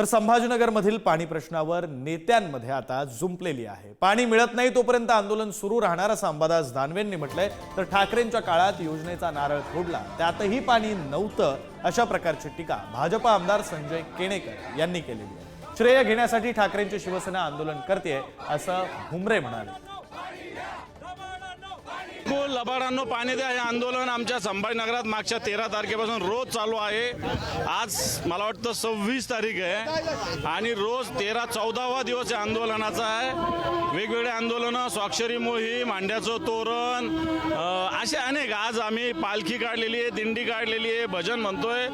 तर संभाजीनगरमधील पाणी प्रश्नावर नेत्यांमध्ये आता जुंपलेली आहे। पाणी मिळत नाही तोपर्यंत आंदोलन सुरू राहणार असं अंबादास दानवेंनी म्हटलंय। तर ठाकरेंच्या काळात योजनेचा नारळ फोडला त्यातही पाणी नव्हतं अशा प्रकारची टीका भाजपा आमदार संजय केणेकर यांनी केलेली आहे। श्रेय घेण्यासाठी ठाकरेंची शिवसेना आंदोलन करते असं भुमरे म्हणाले। लबाडांनो पाणी द्या हे आंदोलन आमच्या संभाजीनगरात मागच्या 13 तारखेपासून रोज चालू आहे। आज मला वाटतं 26 तारीख आहे आणि रोज 13-14वा दिवस या आंदोलनाचा आहे। वेगवेगळे आंदोलनं, स्वाक्षरी मोहीम, अंड्याचं तोरण, असे अनेक। आज आम्ही पालखी काढलेली आहे, दिंडी काढलेली आहे, भजन म्हणतोय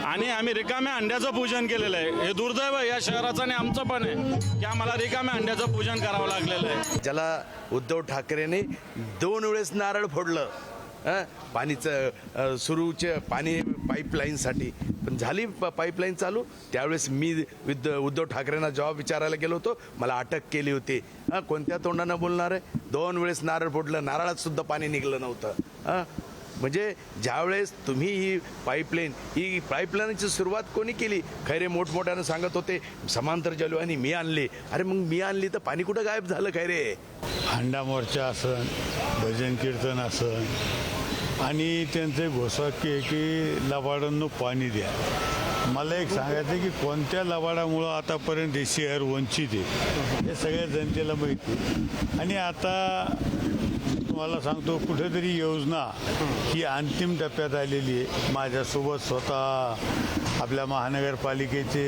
आणि आम्ही रिकाम्या अंड्याचं पूजन केलेलं आहे। हे दुर्दैव आहे या शहराचं आणि आमचं पण आहे की आम्हाला रिकाम्या अंड्याचं पूजन करावं लागलेलं आहे। ज्याला उद्धव ठाकरेंनी 2 वेळेस नारळ फोडलं पाणीचं सुरूचे पाणी पाईपलाईनसाठी, पण झाली पाईपलाईन चालू। त्यावेळेस मी उद्धव ठाकरेंना जवाब विचारायला गेलो होतो, मला अटक केली होती। कोणत्या तोंडानं बोलणार आहे? 2 वेळेस नारळ फोडलं, नारळात सुद्धा पाणी निघलं नव्हतं। म्हणजे ज्यावेळेस तुम्ही ही पाईपलाईनची सुरुवात कोणी केली? खैरे मोठमोठ्यानं सांगत होते समांतर जलवाहिनी मी आणली। अरे मग मी आणली तर पाणी कुठं गायब झालं खैरे? हंडा मोर्चा असन, भजन कीर्तन असन आणि त्यांचे घोषवाक्य आहे की लबाडांनो पाणी द्या। मला एक सांगायचं आहे की कोणत्या लबाडामुळं आतापर्यंत हे शहर वंचित आहे हे सगळ्या जनतेला माहिती आहे। आणि आता तुम्हाला सांगतो कुठेतरी योजना ही अंतिम टप्प्यात आलेली आहे। माझ्यासोबत स्वतः आपल्या महानगरपालिकेचे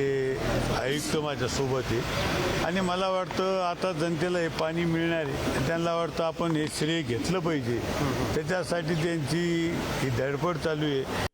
आयुक्त माझ्यासोबत आहे आणि मला वाटतं आता जनतेला हे पाणी मिळणार आहे। त्यांना वाटतं आपण हे श्रेय घेतलं पाहिजे, त्याच्यासाठी त्यांची ही धडपड चालू आहे।